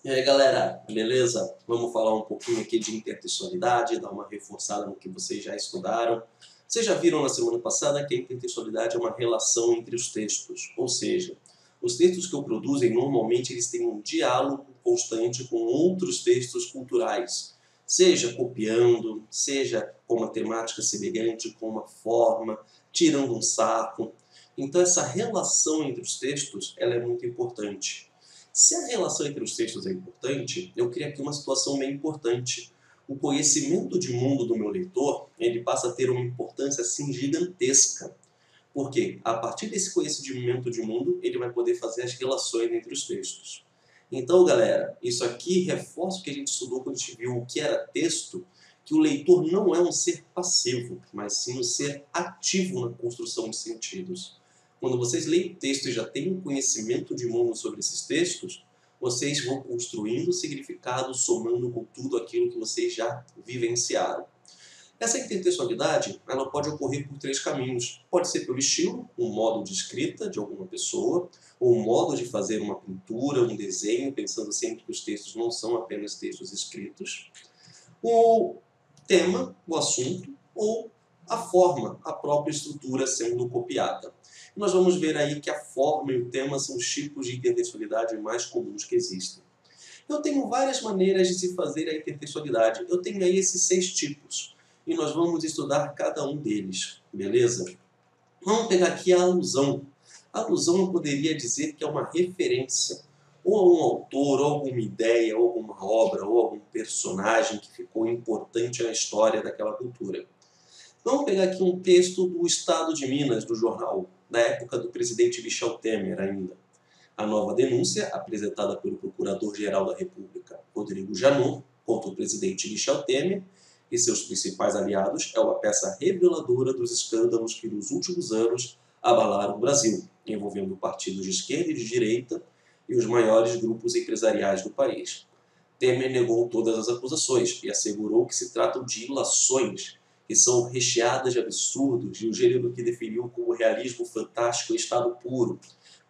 E aí galera, beleza? Vamos falar um pouquinho aqui de intertextualidade, dar uma reforçada no que vocês já estudaram. Vocês já viram na semana passada que a intertextualidade é uma relação entre os textos, ou seja, os textos que eu produzo, normalmente eles têm um diálogo constante com outros textos culturais, seja copiando, seja com uma temática semelhante, com uma forma, tirando um sarro. Então essa relação entre os textos ela é muito importante. Se a relação entre os textos é importante, eu crio aqui uma situação bem importante. O conhecimento de mundo do meu leitor, ele passa a ter uma importância assim gigantesca. Porque a partir desse conhecimento de mundo, ele vai poder fazer as relações entre os textos. Então, galera, isso aqui reforça o que a gente estudou quando a gente viu o que era texto, que o leitor não é um ser passivo, mas sim um ser ativo na construção de sentidos. Quando vocês leem o texto e já têm um conhecimento de mundo sobre esses textos, vocês vão construindo significado, somando com tudo aquilo que vocês já vivenciaram. Essa intertextualidade ela pode ocorrer por três caminhos. Pode ser pelo estilo, um modo de escrita de alguma pessoa, ou um modo de fazer uma pintura, um desenho, pensando sempre que os textos não são apenas textos escritos. O tema, o assunto, ou a forma, a própria estrutura sendo copiada. E nós vamos ver aí que a forma e o tema são os tipos de intertextualidade mais comuns que existem. Eu tenho várias maneiras de se fazer a intertextualidade. Eu tenho aí esses 6 tipos. E nós vamos estudar cada um deles, beleza? Vamos pegar aqui a alusão. A alusão eu poderia dizer que é uma referência, ou a um autor, ou alguma ideia, ou alguma obra, ou algum personagem que ficou importante na história daquela cultura. Vamos pegar aqui um texto do Estado de Minas, do jornal, da época do presidente Michel Temer ainda. A nova denúncia, apresentada pelo Procurador-Geral da República, Rodrigo Janot, contra o presidente Michel Temer e seus principais aliados, é uma peça reveladora dos escândalos que nos últimos anos abalaram o Brasil, envolvendo partidos de esquerda e de direita e os maiores grupos empresariais do país. Temer negou todas as acusações e assegurou que se tratam de ilações que são recheadas de absurdos de um gênero que definiu como realismo fantástico e estado puro,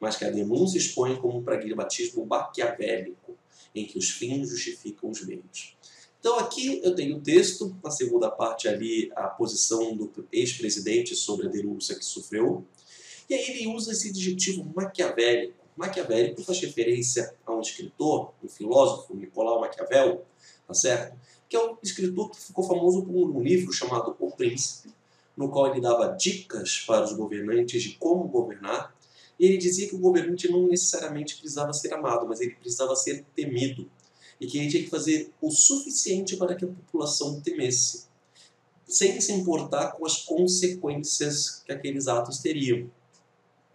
mas que a denúncia expõe como um pragmatismo maquiavélico, em que os fins justificam os meios. Então aqui eu tenho o texto, na segunda parte ali a posição do ex-presidente sobre a denúncia que sofreu, e aí ele usa esse adjetivo maquiavélico. Maquiavélico faz referência a um escritor, um filósofo, Nicolau Maquiavel, tá certo? Que é um escritor que ficou famoso por um livro chamado O Príncipe, no qual ele dava dicas para os governantes de como governar, e ele dizia que o governante não necessariamente precisava ser amado, mas ele precisava ser temido, e que ele tinha que fazer o suficiente para que a população temesse, sem se importar com as consequências que aqueles atos teriam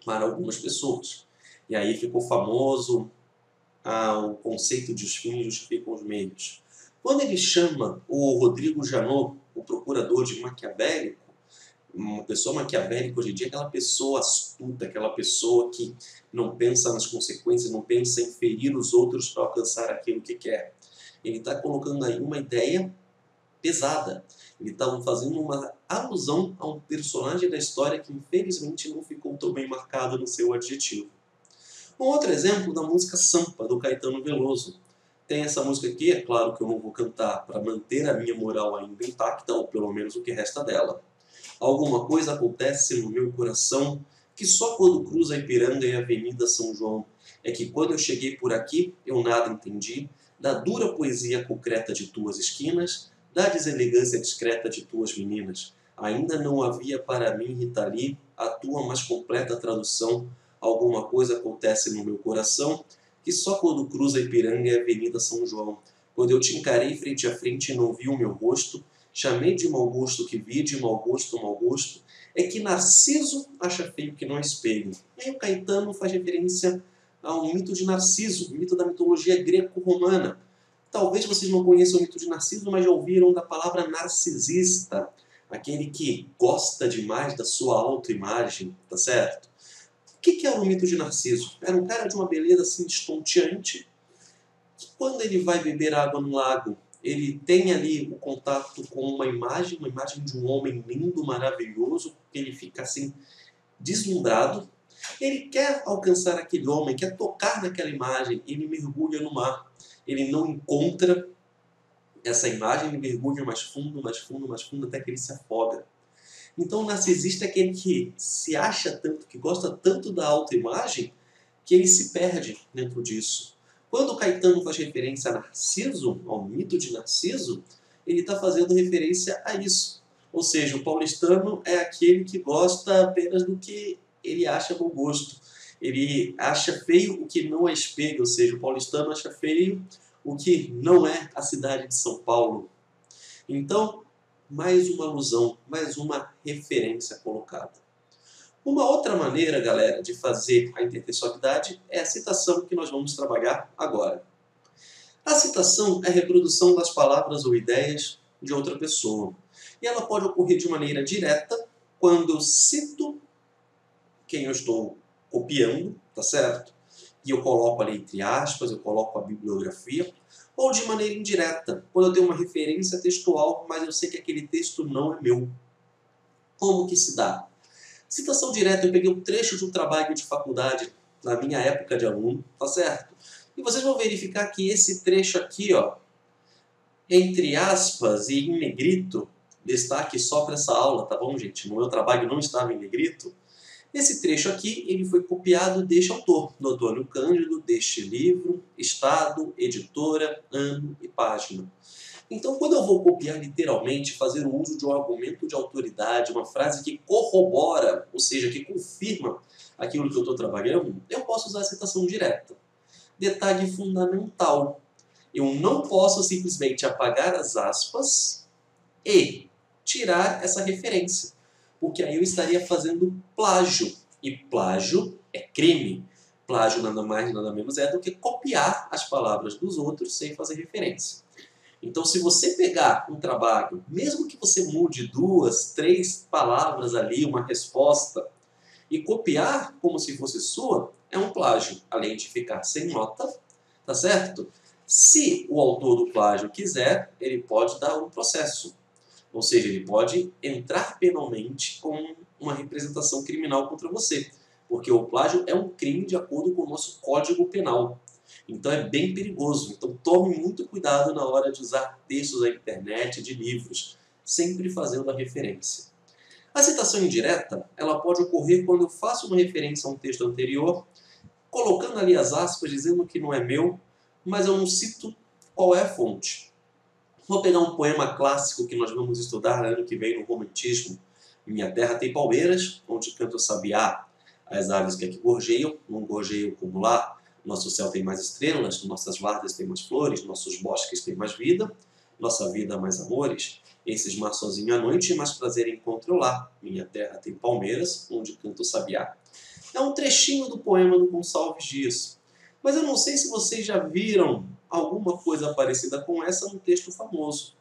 para algumas pessoas. E aí ficou famoso o conceito de os fins justificam os meios. Quando ele chama o Rodrigo Janot, o procurador, de maquiavélico, uma pessoa maquiavélica hoje em dia é aquela pessoa astuta, aquela pessoa que não pensa nas consequências, não pensa em ferir os outros para alcançar aquilo que quer. Ele está colocando aí uma ideia pesada. Ele está fazendo uma alusão a um personagem da história que infelizmente não ficou tão bem marcado no seu adjetivo. Um outro exemplo da música Sampa, do Caetano Veloso. Tem essa música aqui, é claro que eu não vou cantar para manter a minha moral ainda intacta, ou pelo menos o que resta dela. Alguma coisa acontece no meu coração que só quando cruza a Ipiranga e a Avenida São João. É que quando eu cheguei por aqui, eu nada entendi da dura poesia concreta de tuas esquinas, da deselegância discreta de tuas meninas. Ainda não havia para mim, Rita Lee, a tua mais completa tradução. Alguma coisa acontece no meu coração que só quando cruza a Ipiranga e a Avenida São João. Quando eu te encarei frente a frente e não vi o meu rosto, chamei de mau gosto que vi, de mau gosto, é que Narciso acha feio que não é espelho. E aí o Caetano faz referência ao mito de Narciso, o mito da mitologia greco-romana. Talvez vocês não conheçam o mito de Narciso, mas já ouviram da palavra narcisista, aquele que gosta demais da sua autoimagem, tá certo? O que era o mito de Narciso? Era um cara de uma beleza assim estonteante, que quando ele vai beber água no lago, ele tem ali o contato com uma imagem de um homem lindo, maravilhoso, que ele fica assim deslumbrado. Ele quer alcançar aquele homem, quer tocar naquela imagem, ele mergulha no mar. ele não encontra essa imagem, ele mergulha mais fundo, mais fundo, mais fundo, até que ele se afoga. Então o narcisista é aquele que se acha tanto, que gosta tanto da autoimagem, que ele se perde dentro disso. Quando o Caetano faz referência a Narciso, ao mito de Narciso, ele está fazendo referência a isso. Ou seja, o paulistano é aquele que gosta apenas do que ele acha bom gosto. Ele acha feio o que não é espelho, ou seja, o paulistano acha feio o que não é a cidade de São Paulo. Então, mais uma alusão, mais uma referência colocada. Uma outra maneira, galera, de fazer a intertextualidade é a citação que nós vamos trabalhar agora. A citação é a reprodução das palavras ou ideias de outra pessoa. E ela pode ocorrer de maneira direta, quando eu cito quem eu estou copiando, tá certo? E eu coloco ali entre aspas, eu coloco a bibliografia, ou de maneira indireta, quando eu tenho uma referência textual, mas eu sei que aquele texto não é meu. Como que se dá? Citação direta, eu peguei um trecho de um trabalho de faculdade, na minha época de aluno, tá certo? E vocês vão verificar que esse trecho aqui, ó, entre aspas e em negrito, destaque só para essa aula, tá bom, gente? No meu trabalho não estava em negrito. Esse trecho aqui, ele foi copiado deste autor, do Antônio Cândido, deste livro, estado, editora, ano e página. Então, quando eu vou copiar literalmente, fazer o uso de um argumento de autoridade, uma frase que corrobora, ou seja, que confirma aquilo que eu estou trabalhando, eu posso usar a citação direta. Detalhe fundamental. Eu não posso simplesmente apagar as aspas e tirar essa referência, porque aí eu estaria fazendo plágio. E plágio é crime. Plágio nada mais, nada menos é do que copiar as palavras dos outros sem fazer referência. Então, se você pegar um trabalho, mesmo que você mude 2, 3 palavras ali, uma resposta, e copiar como se fosse sua, é um plágio, além de ficar sem nota, tá certo? Se o autor do plágio quiser, ele pode dar um processo. Ou seja, ele pode entrar penalmente com uma representação criminal contra você. Porque o plágio é um crime de acordo com o nosso Código Penal. Então é bem perigoso. Então tome muito cuidado na hora de usar textos da internet, de livros, sempre fazendo a referência. A citação indireta, ela pode ocorrer quando eu faço uma referência a um texto anterior, colocando ali as aspas, dizendo que não é meu, mas eu não cito qual é a fonte. Vou pegar um poema clássico que nós vamos estudar ano que vem no Romantismo. Minha terra tem palmeiras, onde canta o sabiá, as aves que aqui gorjeiam, não gorjeiam como lá. Nosso céu tem mais estrelas, nossas várzeas têm mais flores, nossos bosques têm mais vida, nossa vida mais amores. Esses mar sozinho à noite, mais prazer encontro lá. Minha terra tem palmeiras, onde canta o sabiá. É um trechinho do poema do Gonçalves Dias. Mas eu não sei se vocês já viram alguma coisa parecida com essa num texto famoso.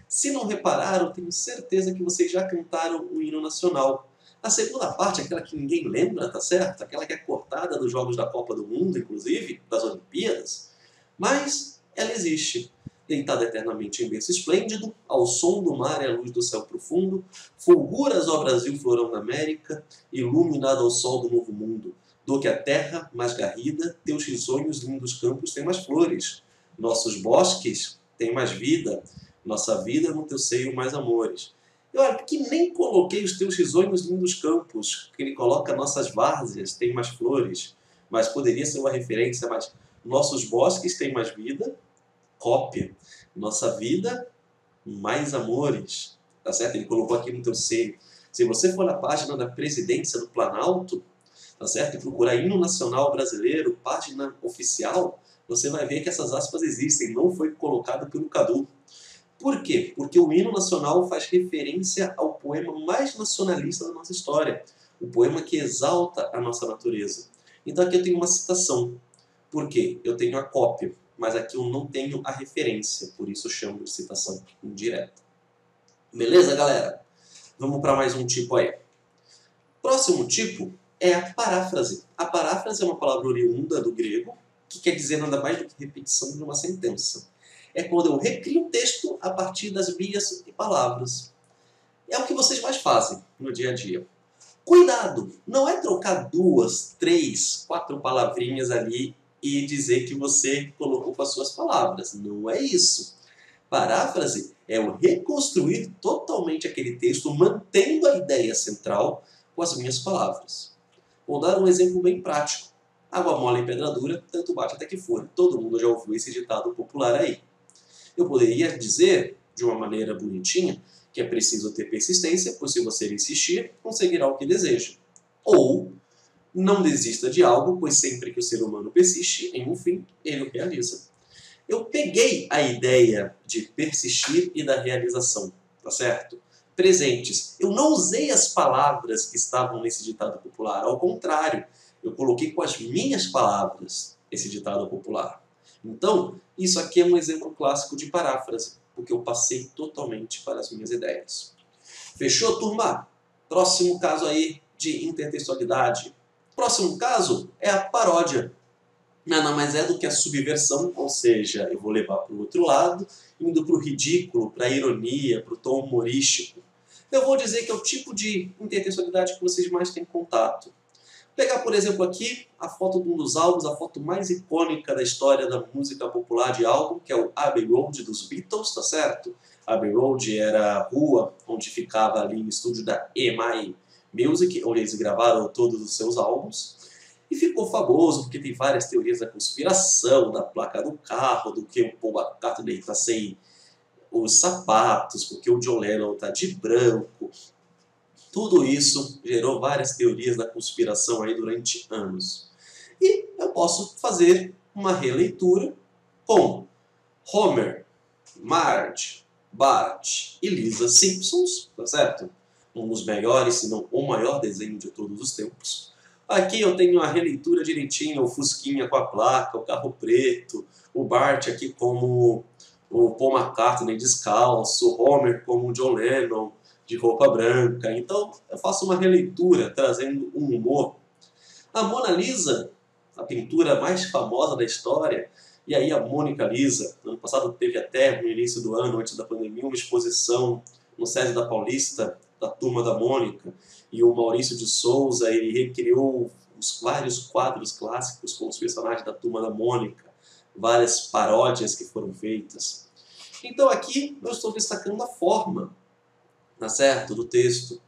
Se não repararam, tenho certeza que vocês já cantaram o hino nacional. A segunda parte, aquela que ninguém lembra, tá certo? Aquela que é cortada dos Jogos da Copa do Mundo, inclusive, das Olimpíadas. Mas ela existe. Deitada eternamente em berço esplêndido, ao som do mar e à luz do céu profundo, fulguras, ó Brasil, florão da América, iluminado ao sol do novo mundo. Do que a terra mais garrida, teus risonhos lindos campos têm mais flores. Nossos bosques têm mais vida, nossa vida no teu seio mais amores. Eu aqui nem coloquei os teus risonhos lindos campos, que ele coloca nossas várzeas têm mais flores, mas poderia ser uma referência, mas nossos bosques têm mais vida, cópia, nossa vida mais amores, tá certo? Ele colocou aqui no teu seio. Se você for na página da Presidência do Planalto, tá certo? E procurar hino nacional brasileiro, página oficial, você vai ver que essas aspas existem, não foi colocado pelo Cadu. Por quê? Porque o hino nacional faz referência ao poema mais nacionalista da nossa história, o poema que exalta a nossa natureza. Então aqui eu tenho uma citação. Por quê? Eu tenho a cópia, mas aqui eu não tenho a referência, por isso eu chamo de citação indireta. Beleza, galera? Vamos para mais um tipo aí. Próximo tipo é a paráfrase. A paráfrase é uma palavra oriunda do grego, que quer dizer nada mais do que repetição de uma sentença. É quando eu recrio um texto a partir das minhas palavras. É o que vocês mais fazem no dia a dia. Cuidado! Não é trocar 2, 3, 4 palavrinhas ali e dizer que você colocou com as suas palavras. Não é isso. Paráfrase é o reconstruir totalmente aquele texto, mantendo a ideia central com as minhas palavras. Vou dar um exemplo bem prático. Água mole em pedra dura, tanto bate até que fura. Todo mundo já ouviu esse ditado popular aí. Eu poderia dizer, de uma maneira bonitinha, que é preciso ter persistência, pois se você insistir, conseguirá o que deseja. Ou, não desista de algo, pois sempre que o ser humano persiste em um fim, ele o realiza. Eu peguei a ideia de persistir e da realização, tá certo? Presentes. Eu não usei as palavras que estavam nesse ditado popular, ao contrário, eu coloquei com as minhas palavras esse ditado popular. Então, isso aqui é um exemplo clássico de paráfrase, porque eu passei totalmente para as minhas ideias. Fechou, turma? Próximo caso aí de intertextualidade. Próximo caso é a paródia. Nada mais é do que a subversão, ou seja, eu vou levar para o outro lado, indo para o ridículo, para a ironia, para o tom humorístico. Eu vou dizer que é o tipo de intertextualidade que vocês mais têm contato. Pegar, por exemplo, aqui a foto de um dos álbuns, a foto mais icônica da história da música popular de álbum, que é o Abbey Road dos Beatles, tá certo? Abbey Road era a rua onde ficava ali o estúdio da EMI Music, onde eles gravaram todos os seus álbuns. E ficou famoso porque tem várias teorias da conspiração, da placa do carro, do que o Paul McCartney está sem os sapatos, porque o John Lennon está de branco. Tudo isso gerou várias teorias da conspiração aí durante anos. E eu posso fazer uma releitura com Homer, Marge, Bart e Lisa Simpsons, tá certo? Um dos melhores, se não o maior desenho de todos os tempos. Aqui eu tenho a releitura direitinha, o Fusquinha com a placa, o carro preto, o Bart aqui como o Paul McCartney descalço, o Homer como o John Lennon de roupa branca. Então eu faço uma releitura trazendo um humor. A Mona Lisa, a pintura mais famosa da história, e aí a Mônica Lisa, no ano passado teve até no início do ano, antes da pandemia, uma exposição no SESI da Paulista, da Turma da Mônica, e o Maurício de Souza, ele recriou os vários quadros clássicos com os personagens da Turma da Mônica, várias paródias que foram feitas. Então aqui eu estou destacando a forma, tá certo, do texto.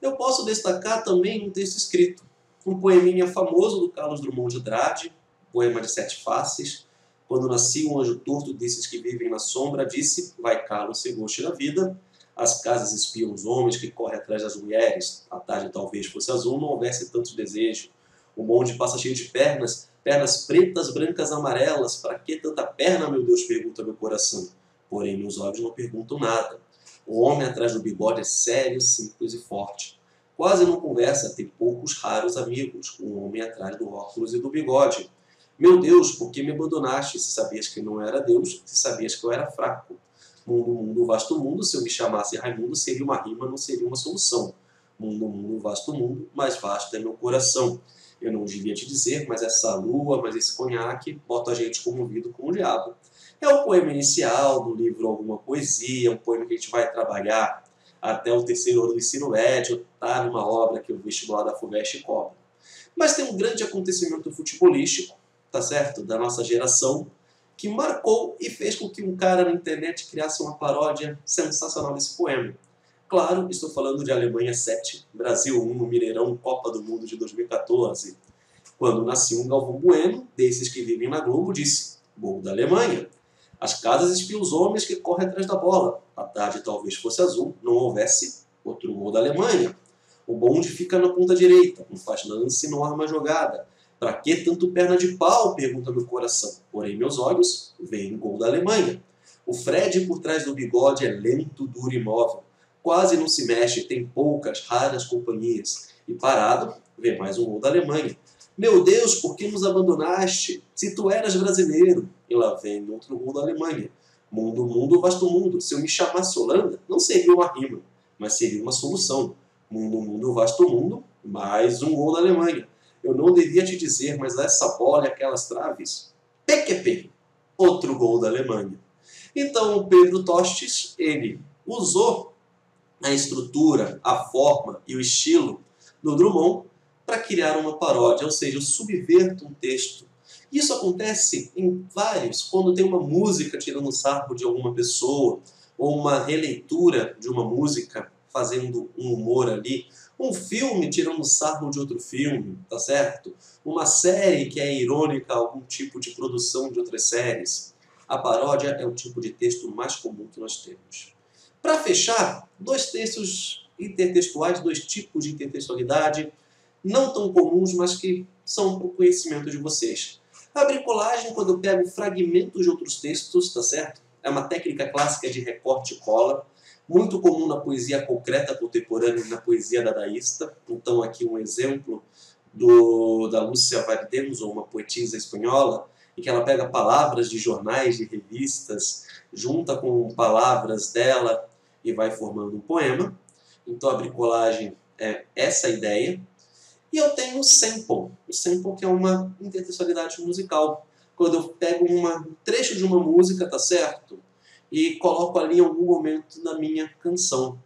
Eu posso destacar também um texto escrito, um poeminha famoso do Carlos Drummond de Andrade, poema de 7 faces. Quando nasci um anjo torto desses que vivem na sombra, disse, vai Carlos, se goste da vida. As casas espiam os homens que correm atrás das mulheres. A tarde talvez fosse azul, não houvesse tanto desejo. O monte passa cheio de pernas, pernas pretas, brancas, amarelas. Para que tanta perna, meu Deus, pergunta meu coração. Porém, meus olhos não perguntam nada. O homem atrás do bigode é sério, simples e forte. Quase não conversa, tem poucos raros amigos. O homem atrás do óculos e do bigode. Meu Deus, por que me abandonaste? Se sabias que não era Deus, se sabias que eu era fraco. Mundo, mundo, vasto mundo, se eu me chamasse Raimundo, seria uma rima, não seria uma solução. Mundo, mundo, vasto mundo, mais vasto é meu coração. Eu não devia te dizer, mas essa lua, mas esse conhaque, bota a gente comovido com o diabo. É o poema inicial do livro Alguma Poesia, um poema que a gente vai trabalhar até o 3º ano do ensino médio, tá numa obra que o vestibular da FUVEST cobra. Mas tem um grande acontecimento futebolístico, tá certo, da nossa geração, que marcou e fez com que um cara na internet criasse uma paródia sensacional desse poema. Claro, estou falando de Alemanha 7, Brasil 1 no Mineirão, Copa do Mundo de 2014. Quando nasceu um Galvão Bueno, desses que vivem na Globo, disse, gol da Alemanha. As casas espiam os homens que correm atrás da bola. A tarde talvez fosse azul, não houvesse outro gol da Alemanha. O bonde fica na ponta direita, não faz lance, não arma jogada. Pra que tanto perna de pau? Pergunta meu coração. Porém, meus olhos veem o gol da Alemanha. O Fred por trás do bigode é lento, duro e imóvel. Quase não se mexe, tem poucas, raras companhias. E parado, vê mais um gol da Alemanha. Meu Deus, por que nos abandonaste? Se tu eras brasileiro. E lá vem outro gol da Alemanha. Mundo, mundo, vasto mundo. Se eu me chamasse Holanda, não seria uma rima, mas seria uma solução. Mundo, mundo, vasto mundo, mais um gol da Alemanha. Eu não devia te dizer, mas essa bola e aquelas traves. PQP, outro gol da Alemanha. Então o Pedro Tostes, ele usou a estrutura, a forma e o estilo do Drummond para criar uma paródia, ou seja, eu subverto um texto Isso acontece em vários, quando tem uma música tirando sarro de alguma pessoa, ou uma releitura de uma música fazendo um humor ali, um filme tirando sarro de outro filme, tá certo? Uma série que é irônica a algum tipo de produção de outras séries. A paródia é o tipo de texto mais comum que nós temos. Para fechar, dois textos intertextuais, dois tipos de intertextualidade, não tão comuns, mas que são para o conhecimento de vocês. A bricolagem, quando eu pego fragmentos de outros textos, tá certo? É uma técnica clássica de recorte e cola, muito comum na poesia concreta contemporânea e na poesia dadaísta. Então aqui um exemplo da Lúcia Valdemus, uma poetisa espanhola, em que ela pega palavras de jornais, de revistas, junta com palavras dela e vai formando um poema. Então a bricolagem é essa ideia. E eu tenho o sample que é uma intertextualidade musical. Quando eu pego um trecho de uma música, tá certo? E coloco ali em algum momento na minha canção.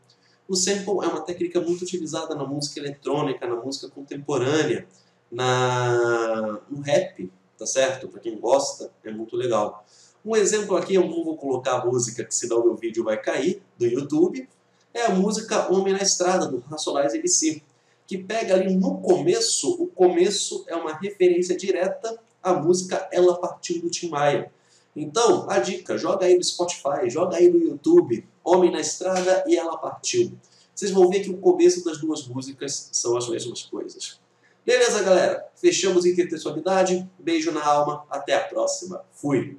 O sample é uma técnica muito utilizada na música eletrônica, na música contemporânea, no rap, tá certo? Para quem gosta, é muito legal. Um exemplo aqui, eu não vou colocar a música, que senão o meu vídeo vai cair, do YouTube, é a música Homem na Estrada, do Racionais MC, que pega ali no começo, o começo é uma referência direta à música Ela Partiu do Tim Maia. Então, a dica, joga aí no Spotify, joga aí no YouTube, Homem na Estrada e Ela Partiu. Vocês vão ver que o começo das duas músicas são as mesmas coisas. Beleza, galera? Fechamos intertextualidade. Beijo na alma. Até a próxima. Fui!